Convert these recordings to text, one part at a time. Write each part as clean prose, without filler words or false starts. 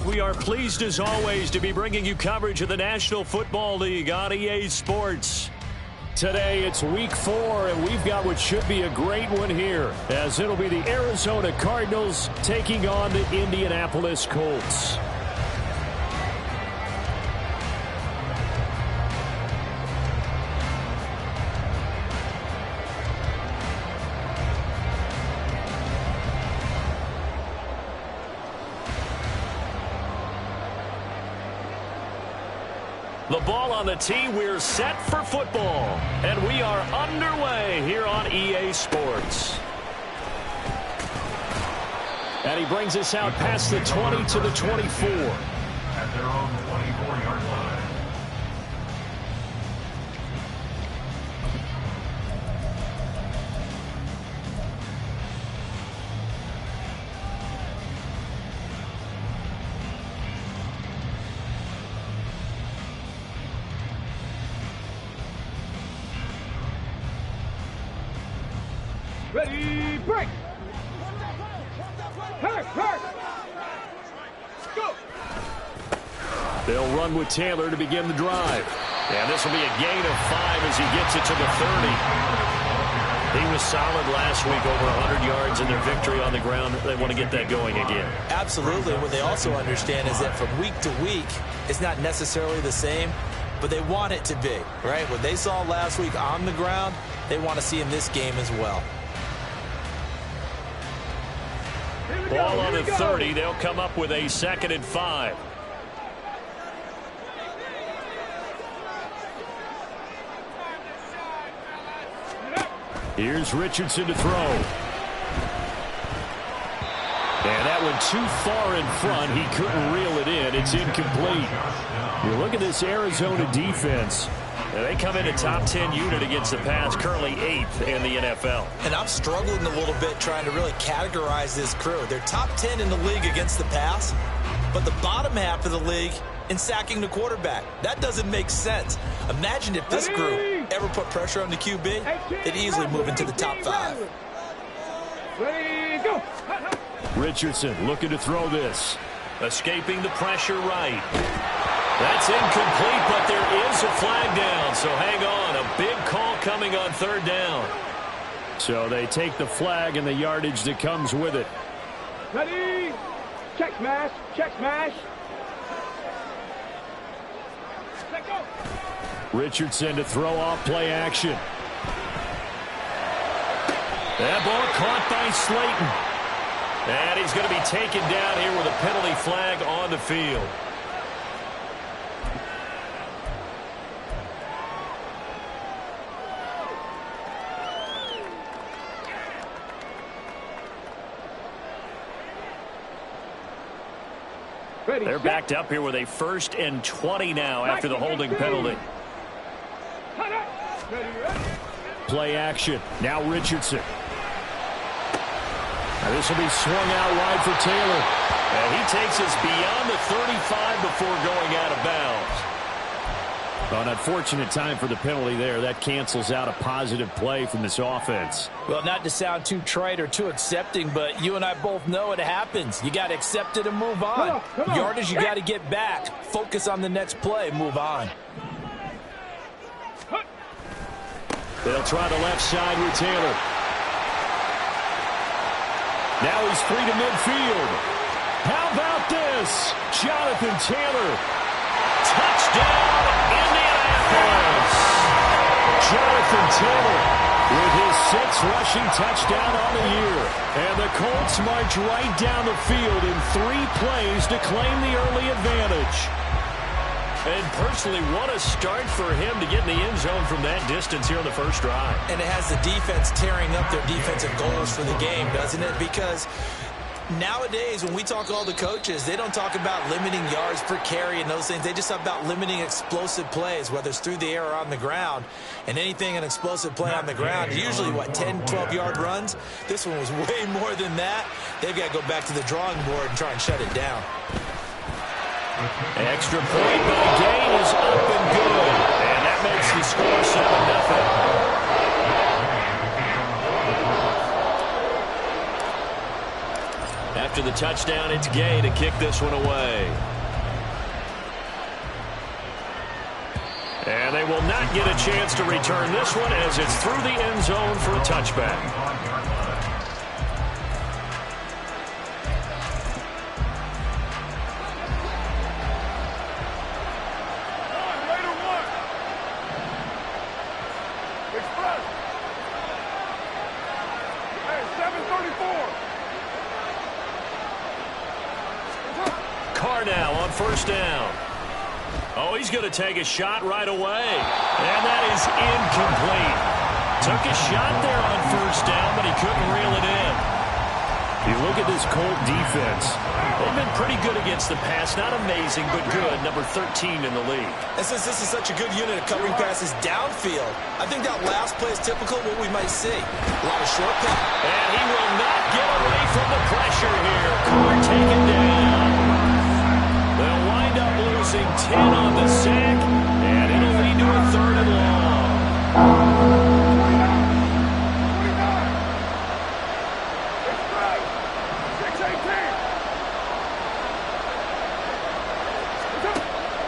we are pleased as always to be bringing you coverage of the National Football League on EA Sports. Today it's week 4, and we've got what should be a great one here, as it'll be the Arizona Cardinals taking on the Indianapolis Colts. The ball on the tee, we're set for football. And we are underway here on EA Sports. And he brings us out past the 20 to the 24. At their own 24-yard line. Ready, break! Hurt! Go! They'll run with Taylor to begin the drive. And this will be a gain of 5 as he gets it to the 30. He was solid last week, over 100 yards in their victory on the ground. They want to get that going again. Absolutely. What they also understand is that from week to week, it's not necessarily the same, but they want it to be, right? What they saw last week on the ground, they want to see in this game as well. Ball on the 30. They'll come up with a 2nd and 5. Here's Richardson to throw. And that one too far in front. He couldn't reel it in. It's incomplete. You look at this Arizona defense. They come in a top 10 unit against the pass, currently 8th in the NFL. And I'm struggling a little bit trying to really categorize this crew. They're top 10 in the league against the pass, but the bottom half of the league in sacking the quarterback. That doesn't make sense. Imagine if this group ever put pressure on the QB, they'd easily move into the top 5. Ready, go! Richardson looking to throw this. Escaping the pressure right. That's incomplete, but there is a flag down, so hang on. A big call coming on 3rd down. So they take the flag and the yardage that comes with it. Ready, check smash, let go! Richardson to throw off play action. That ball caught by Slayton. And he's going to be taken down here with a penalty flag on the field. They're backed up here with a 1st and 20 now after the holding penalty. Play action. Now Richardson. Now this will be swung out wide for Taylor. And he takes us beyond the 35 before going out of bounds. An unfortunate time for the penalty there. That cancels out a positive play from this offense. Well, not to sound too trite or too accepting, but you and I both know it happens. You got to accept it and move on. Come on. Yardage, you got to get back. Focus on the next play. Move on. They'll try the left side with Taylor. Now he's free to midfield. How about this? Jonathan Taylor. Touchdown, Indianapolis. Jonathan Taylor with his 6th rushing touchdown on the year. And the Colts march right down the field in 3 plays to claim the early advantage. And personally, what a start for him to get in the end zone from that distance here on the first drive. And it has the defense tearing up their defensive goals for the game, doesn't it? Because nowadays, when we talk to all the coaches, they don't talk about limiting yards per carry and those things. They just talk about limiting explosive plays, whether it's through the air or on the ground. And anything an explosive play on the ground, usually, 10, 12-yard runs? This one was way more than that. They've got to go back to the drawing board and try and shut it down. Extra point, but the gain is up and good. And that makes the score 7-0. After the touchdown, it's Gay to kick this one away. And they will not get a chance to return this one as it's through the end zone for a touchback. Now on first down. Oh, he's going to take a shot right away. And that is incomplete. Took a shot there on first down, but he couldn't reel it in. You look at this Colt defense. They've been pretty good against the pass. Not amazing, but good. Number 13 in the league. And since this is such a good unit of covering passes downfield, I think that last play is typical of what we might see. A lot of short pass. And he will not get away from the pressure here. Carr taken down. They'll wind up losing 10 on the sack, and it'll lead to a third and long.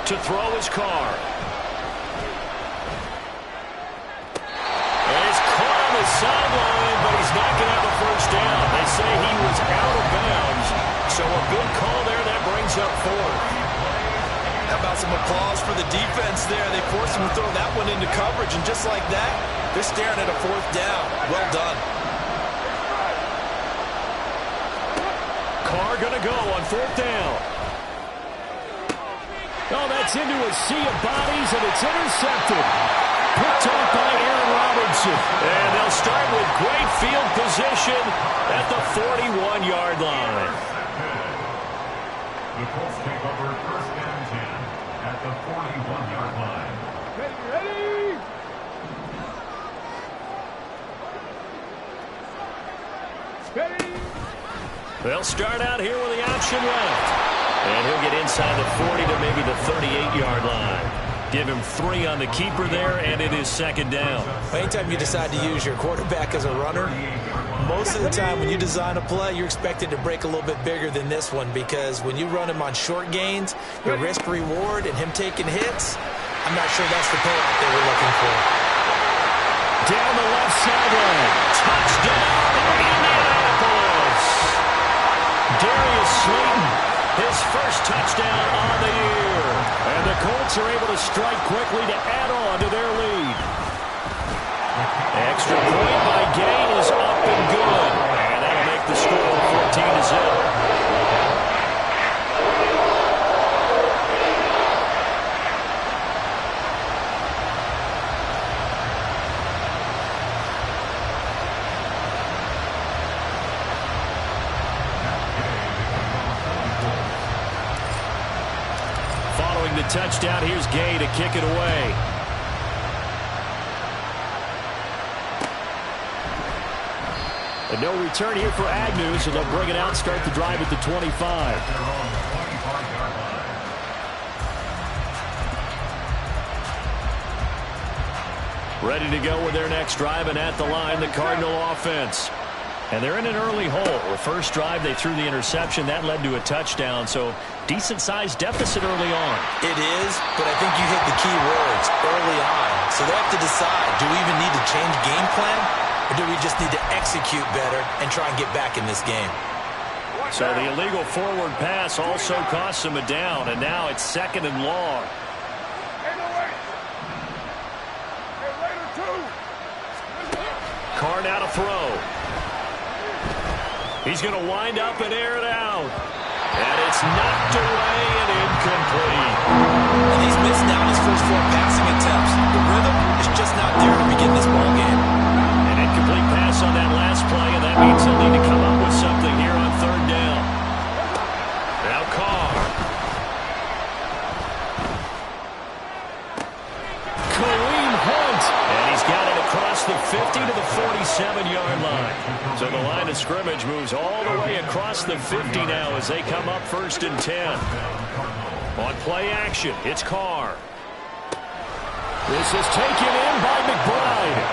To throw his Carr. And he's caught on the sideline, but he's not going to have a first down. They say he was out of bounds, so a good call there. That brings up fourth. How about some applause for the defense there? They forced him to throw that one into coverage, and just like that, they're staring at a fourth down. Well done. Carr going to go on fourth down. Oh, that's into a sea of bodies, and it's intercepted. Picked off by Aaron Robinson. And they'll start with great field position at the 41-yard line. The Colts take over first and 10 at the 41-yard line. Ready? They'll start out here with the option left. And he'll get inside the 40 to maybe the 38-yard line. Give him 3 on the keeper there, and it is second down. Anytime you decide to use your quarterback as a runner, most of the time when you design a play, you're expected to break a little bit bigger than this one, because when you run him on short gains, your risk-reward and him taking hits, I'm not sure that's the payoff they were looking for. Down the left sideline. Touchdown, Indianapolis. Darius Slayton. His first touchdown on the year. And the Colts are able to strike quickly to add on to their lead. Extra point by Gay is up and good. And that'll make the score 14-0. The touchdown. Here's Gay to kick it away. And no return here for Agnew, so they'll bring it out, start the drive at the 25. Ready to go with their next drive, and at the line, the Cardinal offense. And they're in an early hole. The first drive, they threw the interception. That led to a touchdown, so decent-sized deficit early on. It is, but I think you hit the key words, early on. So they have to decide, do we even need to change game plan, or do we just need to execute better and try and get back in this game? So the illegal forward pass also costs him a down, and now it's second and long. Carr now to throw. He's going to wind up and air it out. And it's knocked away and incomplete. And he's missed now his first 4 passing attempts. The rhythm is just not there to begin this ball game. An incomplete pass on that last play, and that means he'll need to come up with something here on third down. Now Carr. Kareem Hunt. And he's got it across the 50 to the 47-yard line. So the line of scrimmage moves all the way across the 50 now as they come up first and 10. On play action, it's Carr. This is taken in by McBride.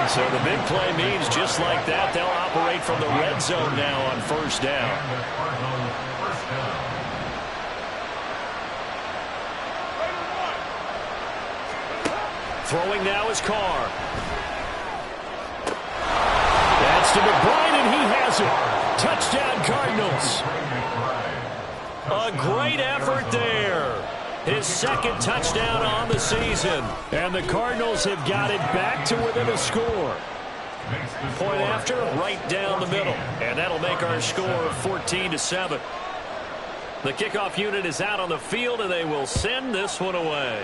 So the big play means just like that, they'll operate from the red zone now on first down. Throwing now is Carr. That's to McBride, and he has it. Touchdown, Cardinals. A great effort there. His second touchdown on the season. And the Cardinals have got it back to within a score. Point after, right down the middle. And that'll make our score 14-7. The kickoff unit is out on the field, and they will send this one away.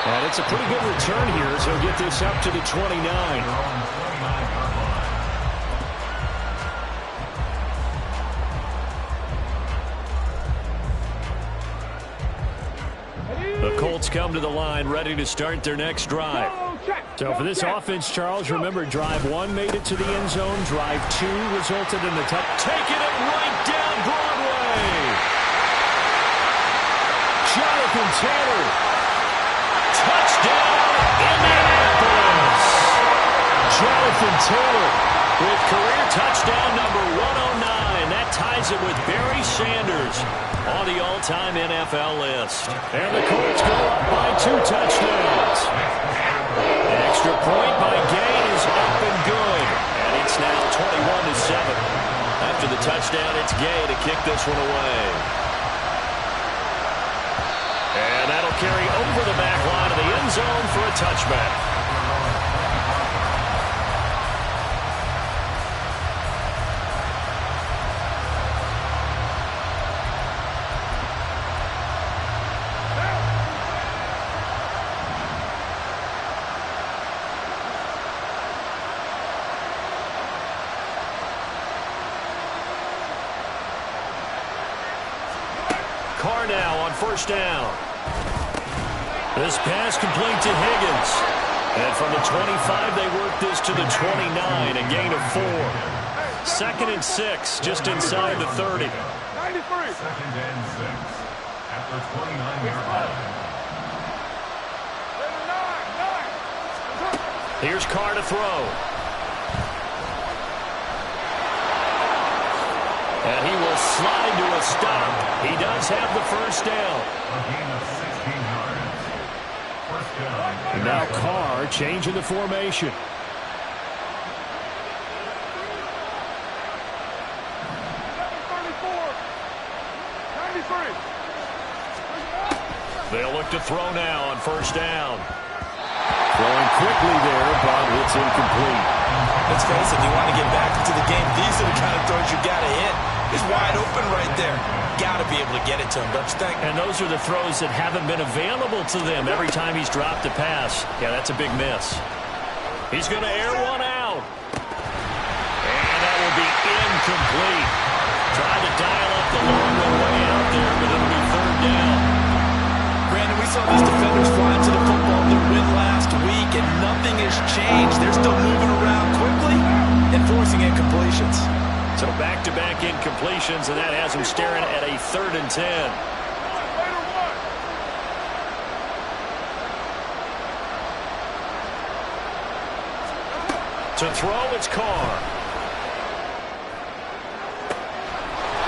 And it's a pretty good return here as he'll get this up to the 29. The Colts come to the line ready to start their next drive. So for this offense, Charles, remember drive 1 made it to the end zone. Drive 2 resulted in the taking it right down Broadway. Jonathan Taylor. Touchdown, Indianapolis. Jonathan Taylor with career touchdown number 109. That ties it with Barry Sanders on the all-time NFL list. And the Colts go up by 2 touchdowns. The extra point by Gay is up and good. And it's now 21-7. After the touchdown, it's Gay to kick this one away. And that'll carry over the back line of the end zone for a touchback. Carr now on first down. This pass complete to Higgins. And from the 25, they work this to the 29, a gain of 4. 2nd and 6, just inside the 30. 93. 2nd and 6 at the 29-yard line. Here's Carr to throw. And he will slide to a stop. He does have the first down. A gain of 16 yards. First down. And now Carr changing the formation. They'll look to throw now on first down. Throwing quickly there, but it's incomplete. Let's face it, you want to get back into the game. These are the kind of throws you got to hit. He's wide open right there. Got to be able to get it to him, don't you think? And those are the throws that haven't been available to them every time he's dropped a pass. Yeah, that's a big miss. He's going to air one out. And that will be incomplete. Tried to dial up the longer way out there, but it'll be 3rd down. Brandon, we saw these defenders flying to the football their win last week, and nothing has changed. They're still moving around quickly and forcing incompletions. So back-to-back incompletions, and that has him staring at a 3rd and 10. To throw, it's Carr.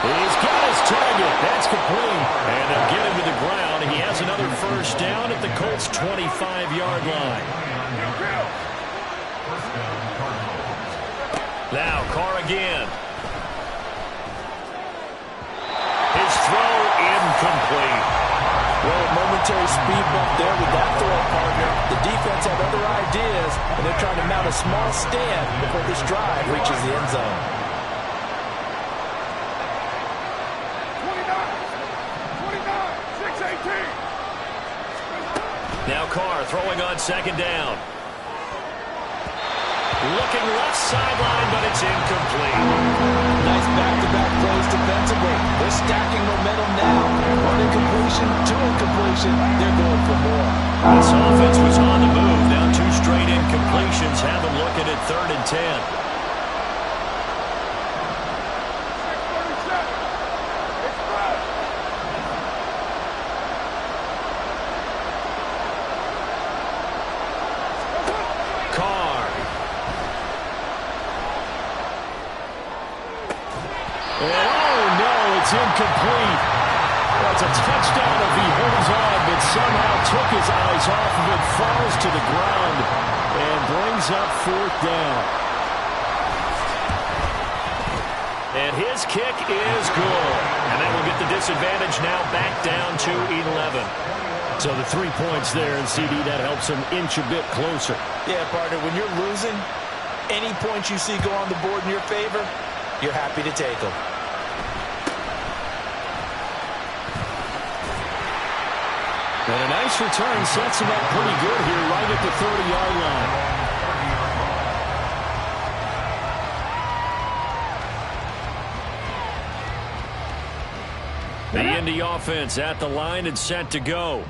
He's got his target. That's complete. And they'll get him to the ground. He has another first down at the Colts' 25-yard line. Now Carr again. His throw incomplete. Well, a momentary speed bump there with that throw partner. The defense had other ideas, and they're trying to mount a small stand before this drive reaches the end zone. 29, 6-18. Now Carr throwing on 2nd down. Looking left sideline, but it's incomplete. Nice back-to-back plays defensively. They're stacking momentum now. 1 incompletion, 2 incompletion. They're going for more. This offense was on the move. Now 2 straight incompletions have them looking at 3rd and 10. It's incomplete. That's a touchdown if he holds on, but somehow took his eyes off of it, falls to the ground, and brings up 4th down. And his kick is good. And that will get the disadvantage now back down to 11. So the 3 points there, and CD, that helps him inch a bit closer. Yeah, partner, when you're losing, any points you see go on the board in your favor, you're happy to take them. And a nice return sets him up pretty good here right at the 30-yard line. The Indy offense at the line and set to go.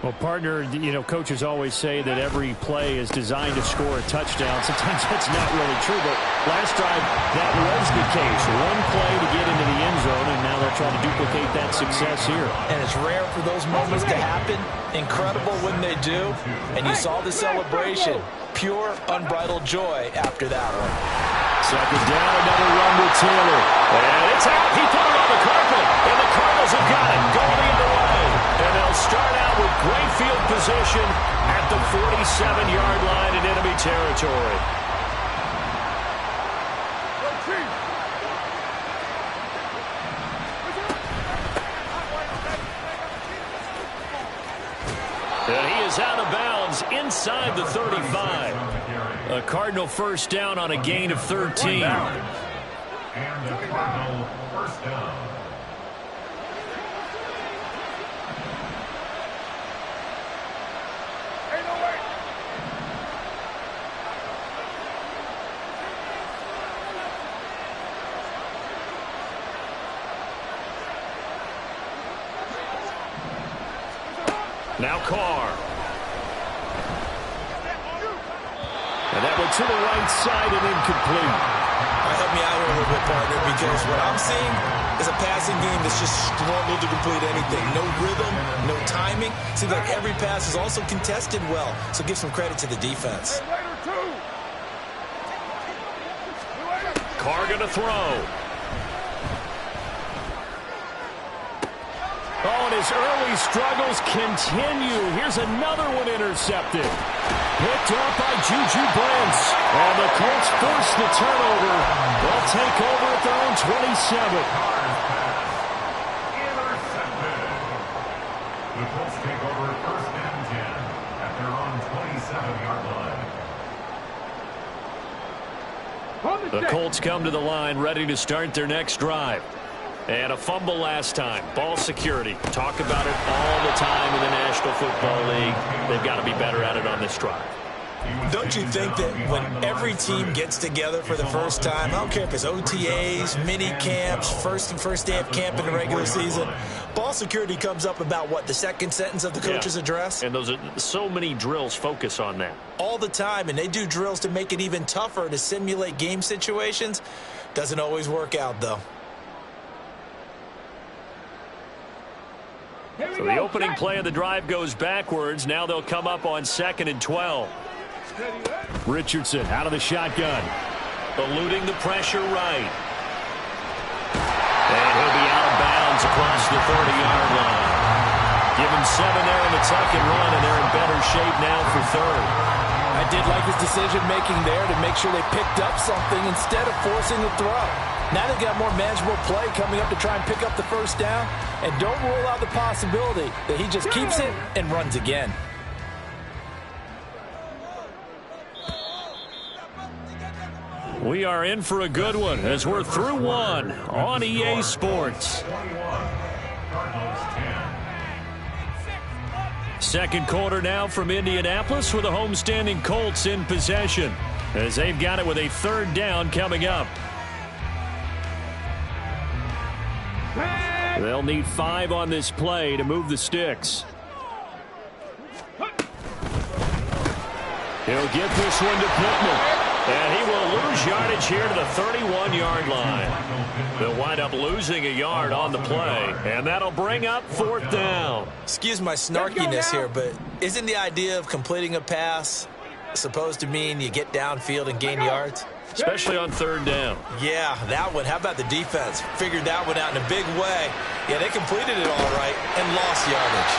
Well, partner, you know, coaches always say that every play is designed to score a touchdown. Sometimes that's not really true, but last drive that was the case. One play to get into the end zone, and now they're trying to duplicate that success here. And it's rare for those moments to happen. Incredible when they do. And you saw the celebration. Pure, unbridled joy after that one. Second down, another run with Taylor. And it's out. He put it on the carpet. And the Cardinals have got it going the other way. And they'll start out with great field position at the 47-yard line in enemy territory. And he is out of bounds inside the 35. A Cardinal first down on a gain of 13. And the Cardinal first down. Now Carr. And that went to the right side and incomplete. Help me out here a little bit, partner, because what I'm seeing is a passing game that's just struggled to complete anything. No rhythm, no timing. Seems like every pass is also contested well, so give some credit to the defense. Carr gonna throw. Oh, and his early struggles continue. Here's another one intercepted. Picked up by Juju Brents. And the Colts force the turnover. They'll take over at their own 27. Intercepted. The Colts take over 1st and 10 at their own 27-yard line. The Colts come to the line ready to start their next drive. And a fumble last time. Ball security. Talk about it all the time in the National Football League. They've got to be better at it on this drive. Don't you think that when every team gets together for the first time, I don't care if it's OTAs, mini camps, first day of camp in the regular season, ball security comes up about what, the second sentence of the coach's address? And those are so many drills focus on that. All the time, and they do drills to make it even tougher to simulate game situations. Doesn't always work out, though. So the opening play of the drive goes backwards. Now they'll come up on 2nd and 12. Richardson out of the shotgun. Eluding the pressure right. And he'll be out of bounds across the 30-yard line. Give him 7 there in the tuck and run, and they're in better shape now for 3rd. I did like his decision-making there to make sure they picked up something instead of forcing the throw. Now they've got more manageable play coming up to try and pick up the first down. And don't rule out the possibility that he just keeps it and runs again. We are in for a good one as we're through one on EA Sports. Second quarter now from Indianapolis with the homestanding Colts in possession as they've got it with a 3rd down coming up. They'll need 5 on this play to move the sticks. He'll get this one to Pittman. And he will lose yardage here to the 31-yard line. They'll wind up losing a yard on the play. And that'll bring up 4th down. Excuse my snarkiness here, but isn't the idea of completing a pass supposed to mean you get downfield and gain yards? especially on third down. Yeah, that one. How about the defense? Figured that one out in a big way. Yeah, they completed it all right and lost yardage.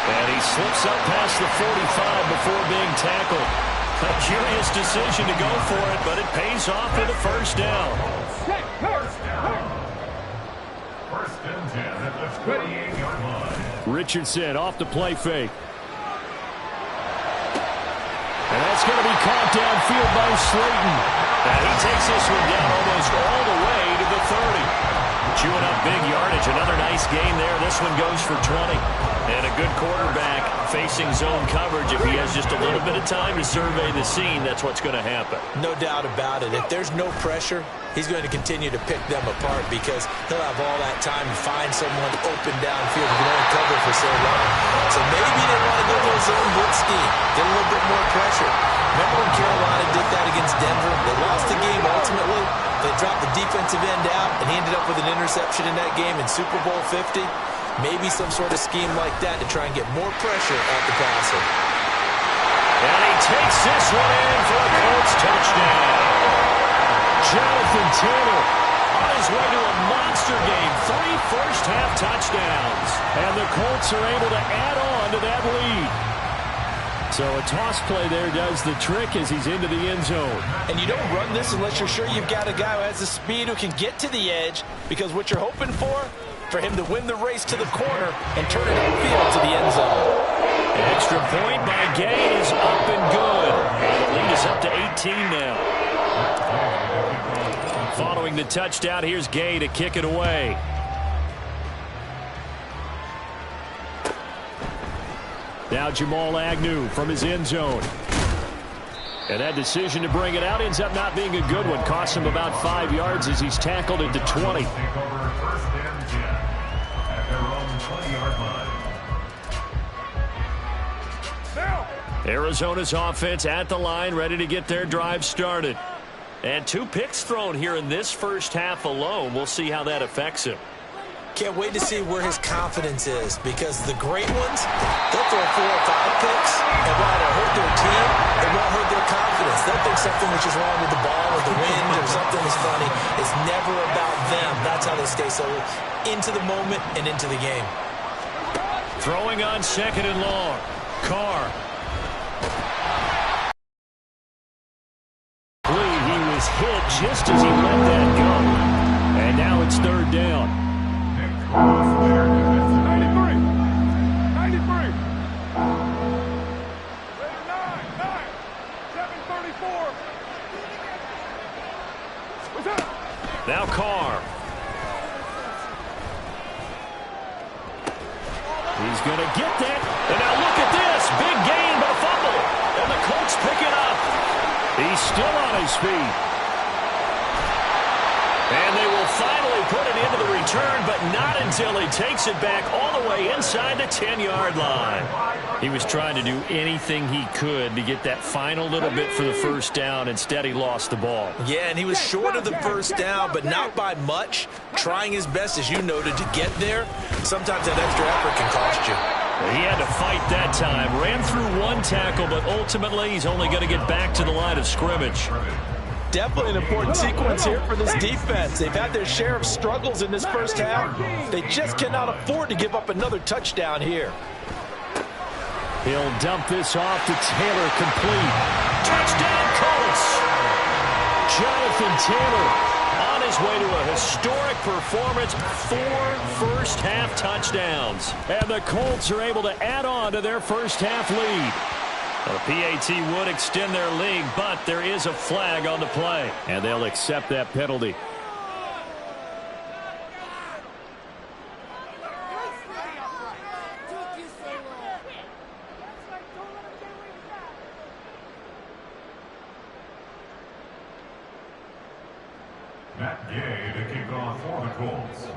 And he slips up past the 45 before being tackled. A curious decision to go for it, but it pays off for the first down. First and 10 at the 28-yard line. Richardson off the play fake. And that's going to be caught downfield by Slayton. And he takes this one down almost all the way to the 30. Chewing up big yardage. Another nice gain there. This one goes for 20. And a good quarterback facing zone coverage. If he has just a little bit of time to survey the scene, that's what's going to happen. No doubt about it. If there's no pressure, he's going to continue to pick them apart because he'll have all that time to find someone open downfield who can only cover for so long. So maybe they want to go to a zone blitz scheme, get a little bit more pressure. Remember when Carolina did that against Denver? They lost the game ultimately. They dropped the defensive end out, and he ended up with an interception in that game in Super Bowl 50. Maybe some sort of scheme like that to try and get more pressure at the passer. And he takes this one in for a Colts touchdown. Jonathan Taylor on his way to a monster game. 3 first-half touchdowns. And the Colts are able to add on to that lead. So a toss play there does the trick as he's into the end zone. And you don't run this unless you're sure you've got a guy who has the speed who can get to the edge, because what you're hoping for him to win the race to the corner and turn it upfield to the end zone. An extra point by Gay is up and good. And the lead is up to 18 now. Following the touchdown, here's Gay to kick it away. Now Jamal Agnew from his end zone. And that decision to bring it out ends up not being a good one. Costs him about 5 yards as he's tackled into 20. Arizona's offense at the line, ready to get their drive started. And 2 picks thrown here in this first half alone. We'll see how that affects him. Can't wait to see where his confidence is, because the great ones, they'll throw 4 or 5 picks, and while it'll hurt their team, it won't hurt their confidence. They'll think something which is wrong with the ball or the wind or something is funny. It's never about them. That's how they stay so into the moment and into the game. Throwing on second and long. Carr. He was hit just as he let that go. And now it's third down. 93. 93. 734. What's up? Now Carr. He's going to get that. And now look at this. Big gain but a fumble. And the Colts pick it up. He's still on his feet. And they will finally put it into the return, but not until he takes it back all the way inside the 10-yard line. He was trying to do anything he could to get that final little bit for the first down. Instead, he lost the ball. Yeah, and he was short of the first down, but not by much. Trying his best, as you noted, to get there. Sometimes that extra effort can cost you. He had to fight that time. Ran through 1 tackle, but ultimately he's only going to get back to the line of scrimmage. Definitely an important sequence here for this defense. They've had their share of struggles in this first half. They just cannot afford to give up another touchdown here. He'll dump this off to Taylor, complete. Touchdown, Colts! Jonathan Taylor on his way to a historic performance. 4 first-half touchdowns. And the Colts are able to add on to their first-half lead. The PAT would extend their lead, but there is a flag on the play. And they'll accept that penalty. Matt Gay to kick off for the Colts.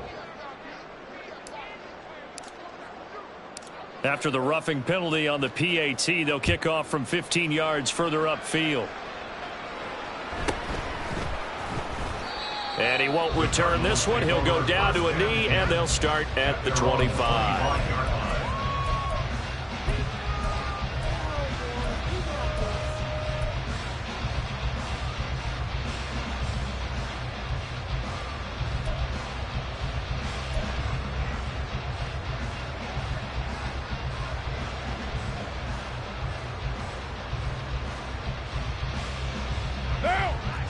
After the roughing penalty on the PAT, they'll kick off from 15 yards further upfield. And he won't return this one. He'll go down to a knee, and they'll start at the 25.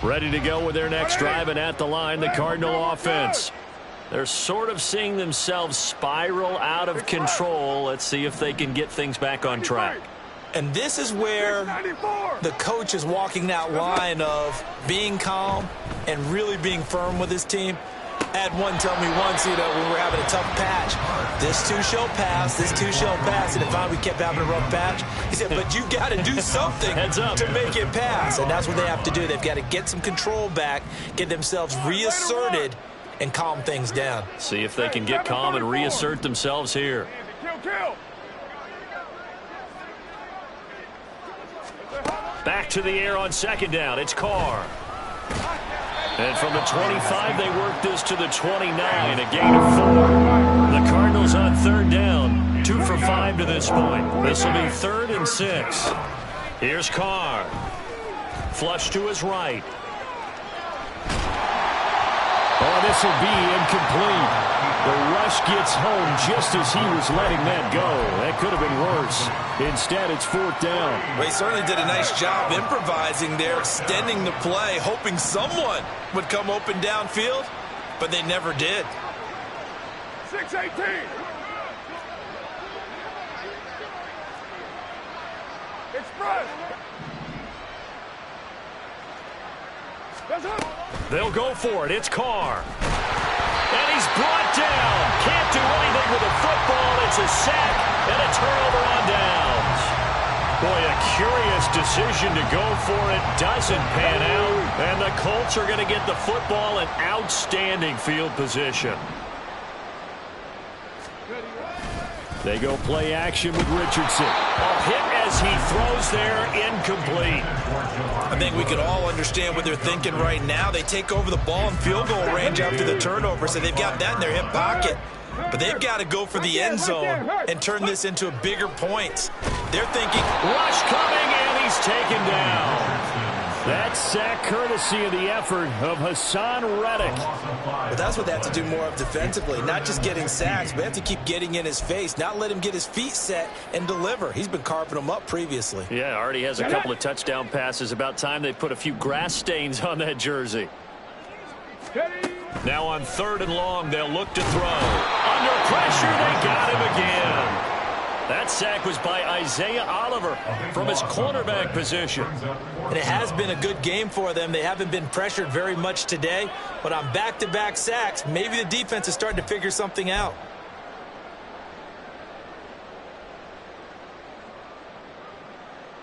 Ready to go with their next drive, and at the line, the Cardinal offense. They're sort of seeing themselves spiral out of control. Let's see if they can get things back on track. And this is where the coach is walking that line of being calm and really being firm with his team. I had one tell me once, when we were having a tough patch, this too shall pass, this too shall pass. And if we kept having a rough patch, he said, but you got to do something to make it pass. And that's what they have to do. They've got to get some control back, get themselves reasserted, and calm things down. See if they can get calm and reassert themselves here. Back to the air on second down. It's Carr. And from the 25, they work this to the 29, a gain of 4. The Cardinals on third down, 2 for 5 to this point. This will be 3rd and 6. Here's Carr. Flush to his right. Oh, this will be incomplete. The rush gets home just as he was letting that go. That could have been worse. Instead, it's 4th down. Well, he certainly did a nice job improvising there, extending the play, hoping someone would come open downfield, but they never did. 6-18. Express. They'll go for it. It's Carr. And he's brought down. Can't do anything with the football. It's a sack and a turnover on downs. Boy, a curious decision to go for it. Doesn't pan out. And the Colts are going to get the football in outstanding field position. They go play action with Richardson. A hit as he throws there, incomplete. I think we can all understand what they're thinking right now. They take over the ball in field goal range after the turnover, so they've got that in their hip pocket. But they've got to go for the end zone and turn this into a bigger point. They're thinking, rush coming, and he's taken down. That sack courtesy of the effort of Hassan Reddick. But that's what they have to do more of defensively. Not just getting sacks, but they have to keep getting in his face, not let him get his feet set and deliver. He's been carving them up previously. Yeah, already has a couple of touchdown passes. About time they put a few grass stains on that jersey. Now on 3rd and long, they'll look to throw. Under pressure, they got him again. That sack was by Isaiah Oliver from his cornerback position. And it has been a good game for them. They haven't been pressured very much today, but on back-to-back sacks, maybe the defense is starting to figure something out.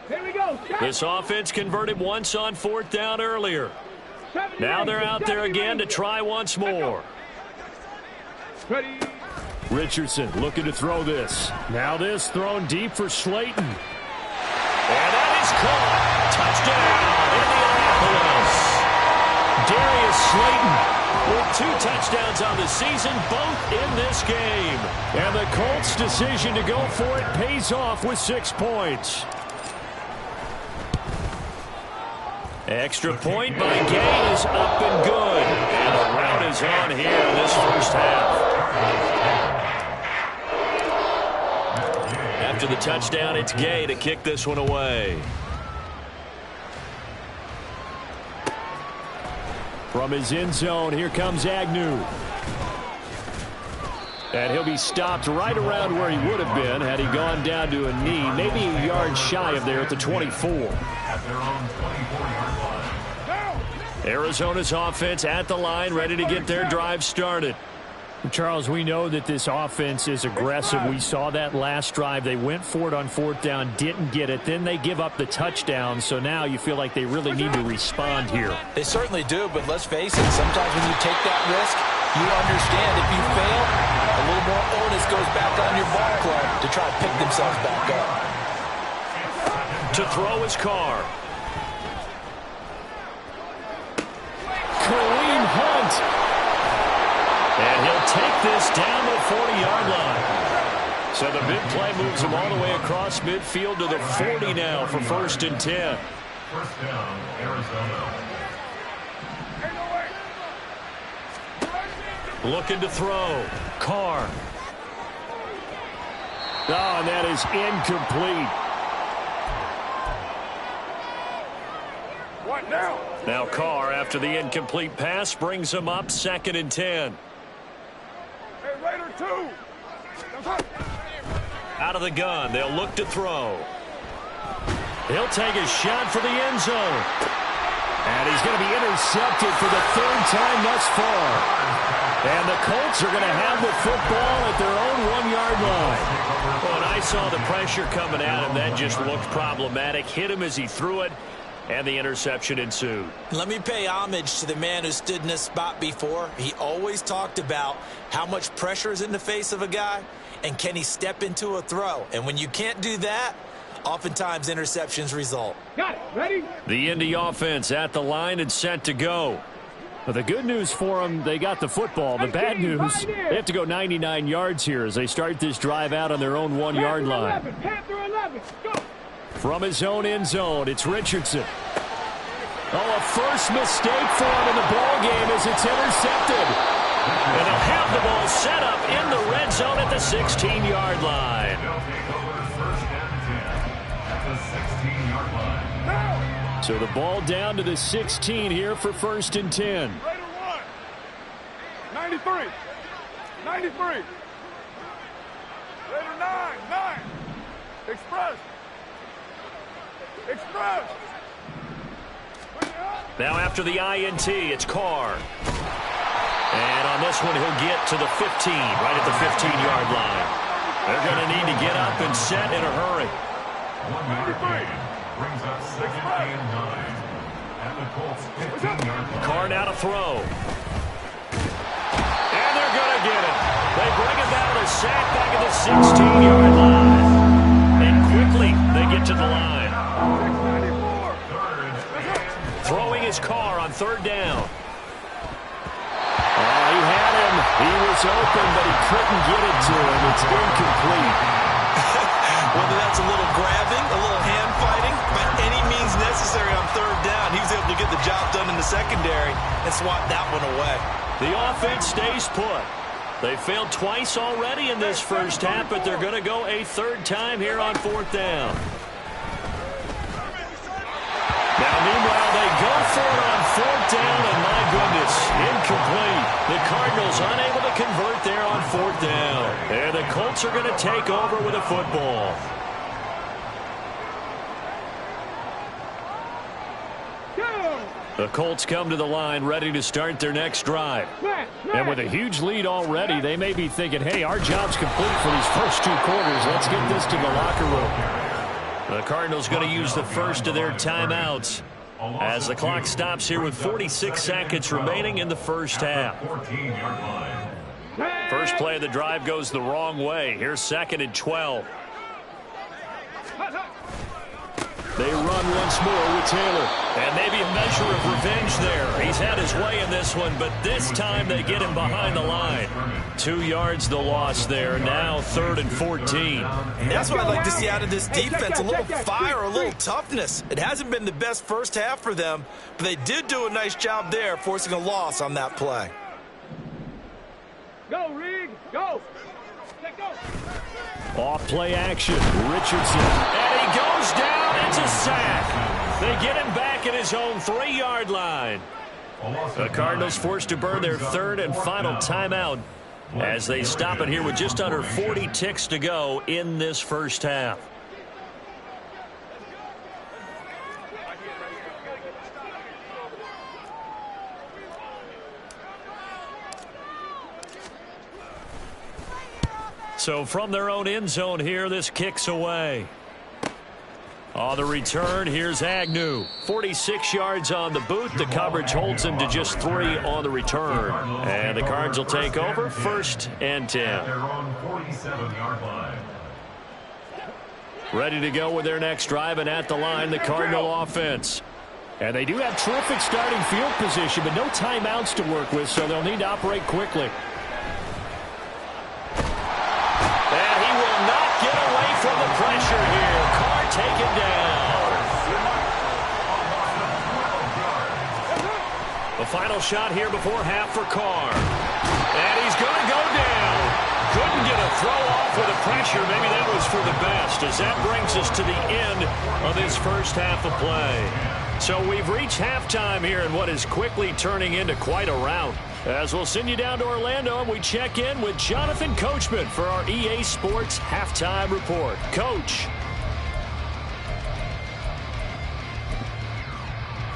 Here we go. This offense converted once on 4th down earlier. Now they're out there again to try once more. Ready. Richardson looking to throw this. Now this thrown deep for Slayton. And that is caught. Touchdown, Indianapolis. Darius Slayton with 2 touchdowns on the season, both in this game. And the Colts' decision to go for it pays off with 6 points. Extra point by Gay is up and good. And the rout is on here in this first half. After the touchdown, it's Gay to kick this one away. From his end zone, here comes Agnew. And he'll be stopped right around where he would have been had he gone down to a knee, maybe a yard shy of there at the 24. At their own 24-yard line. Arizona's offense at the line, ready to get their drive started. Charles, we know that this offense is aggressive. We saw that last drive. They went for it on 4th down, didn't get it. Then they give up the touchdown, so now you feel like they really need to respond here. They certainly do, but let's face it, sometimes when you take that risk, you understand if you fail, a little more onus goes back on your ball club to try to pick themselves back up. To throw his Carr. Kareem Hunt. And he'll take this down to the 40-yard line. So the big play moves him all the way across midfield to the 40 now for 1st and 10. First down, Arizona. Looking to throw. Carr. Oh, and that is incomplete. Now Carr, after the incomplete pass, brings him up 2nd and 10. Hey, Raider 2. Out of the gun, they'll look to throw. He'll take a shot for the end zone. And he's going to be intercepted for the 3rd time thus far. And the Colts are going to have the football at their own 1-yard line. Well, and I saw the pressure coming at him. That just looked problematic. Hit him as he threw it, and the interception ensued. Let me pay homage to the man who stood in this spot before. He always talked about how much pressure is in the face of a guy, and can he step into a throw. And when you can't do that, oftentimes interceptions result. Got it. Ready? The Indy offense at the line and set to go. Well, the good news for them, they got the football. The bad news, they have to go 99 yards here as they start this drive out on their own 1-yard line. Panther 11. Go. From his own end zone, it's Richardson. Oh, a first mistake for him in the ball game as it's intercepted. And they'll have the ball set up in the red zone at the 16-yard line. They'll take over 1st and 10 at the 16-yard line. So the ball down to the 16 here for 1st and 10. Raider 1. 93. 93. Raider 9. Express. Now after the INT, it's Carr. And on this one, he'll get to the 15, right at the 15-yard line. They're going to need to get up and set in a hurry. 1-yard gain brings up 2nd and 9 at the Colts 15-yard line. Carr now to throw. And they're going to get it. They bring it down a sack back at the 16-yard line. And quickly, they get to the line. Throwing his Carr on 3rd down. He had him. He was open, but he couldn't get it to him. It's incomplete. Whether that's a little grabbing, a little hand fighting, by any means necessary on 3rd down, he was able to get the job done in the secondary and swat that one away. The offense stays put. They failed twice already in this first half, but they're going to go a 3rd time here on 4th down. Now, meanwhile, they go for it on 4th down, and my goodness, incomplete. The Cardinals unable to convert there on 4th down. And the Colts are going to take over with a football. The Colts come to the line ready to start their next drive. And with a huge lead already, they may be thinking, hey, our job's complete for these first 2 quarters. Let's get this to the locker room. The Cardinals going to use the first of their timeouts as the clock stops here with 46 seconds remaining in the first half. First play of the drive goes the wrong way. Here's 2nd and 12. They run once more with Taylor. And maybe a measure of revenge there. He's had his way in this one, but this time they get him behind the line. 2 yards the loss there. Now 3rd and 14. That's what I'd like to see out of this defense. A little fire, a little toughness. It hasn't been the best first half for them, but they did do a nice job there, forcing a loss on that play. Go, Rig. Go. Let go. Off play action. Richardson. And he goes down. It's a sack. They get him back at his own 3-yard line. The Cardinals forced to burn their 3rd and final timeout as they stop it here with just under 40 ticks to go in this first half. So from their own end zone here, this kicks away. On the return, here's Agnew. 46 yards on the boot. The coverage holds him to just 3 on the return. And the Cards will take over 1st and 10. They're on 47-yard line. Ready to go with their next drive, and at the line, the Cardinal offense. And they do have terrific starting field position, but no timeouts to work with, so they'll need to operate quickly. And he will not get away from the pressure here. Carr taken down. The final shot here before half for Carr. And he's going to go down. Couldn't get a throw off with the pressure. Maybe that was for the best, as that brings us to the end of this first half of play. So we've reached halftime here in what is quickly turning into quite a round. As we'll send you down to Orlando, and we check in with Jonathan Coachman for our EA Sports Halftime Report. Coach.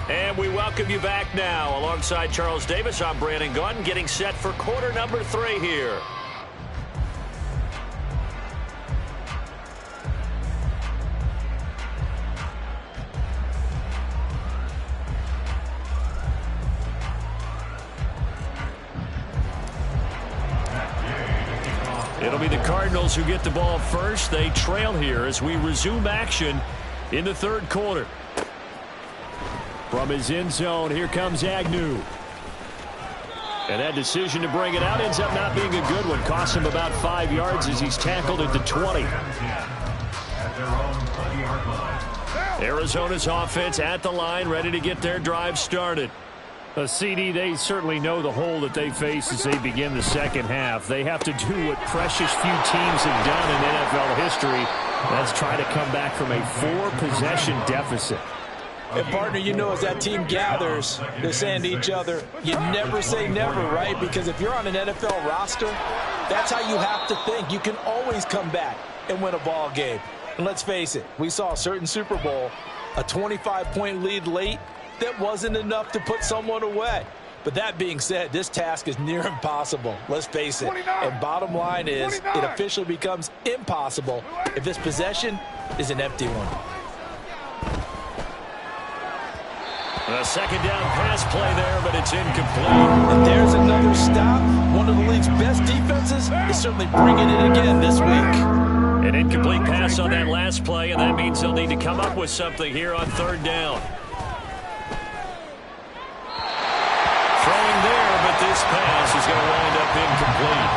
And we welcome you back now. Alongside Charles Davis, I'm Brandon Gunn, getting set for quarter number 3 here. It'll be the Cardinals who get the ball first. They trail here as we resume action in the third quarter. From his end zone, here comes Agnew. And that decision to bring it out ends up not being a good one. Costs him about 5 yards as he's tackled at the 20. Arizona's offense at the line, ready to get their drive started. CD, they certainly know the hole that they face as they begin the second half. They have to do what precious few teams have done in NFL history. That's try to come back from a 4-possession deficit. And, partner, you know, as that team gathers, they're saying to each other, you never say never, right? Because if you're on an NFL roster, that's how you have to think. You can always come back and win a ball game. And let's face it, we saw a certain Super Bowl, a 25-point lead late, that wasn't enough to put someone away. But that being said, this task is near impossible. Let's face it. And bottom line is, it officially becomes impossible if this possession is an empty one. A second down pass play there, but it's incomplete. And there's another stop. One of the league's best defenses is certainly bringing it again this week. An incomplete pass on that last play, and that means they'll need to come up with something here on third down. Throwing there, but this pass is going to wind up incomplete.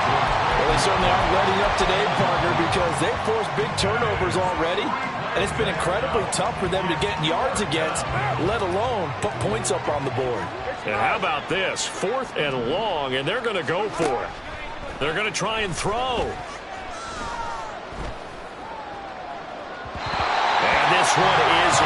Well, they certainly aren't letting up today, partner, because they've forced big turnovers already. And it's been incredibly tough for them to get yards against, let alone put points up on the board. And how about this? 4th and long, and they're going to go for it. They're going to try and throw. And this one is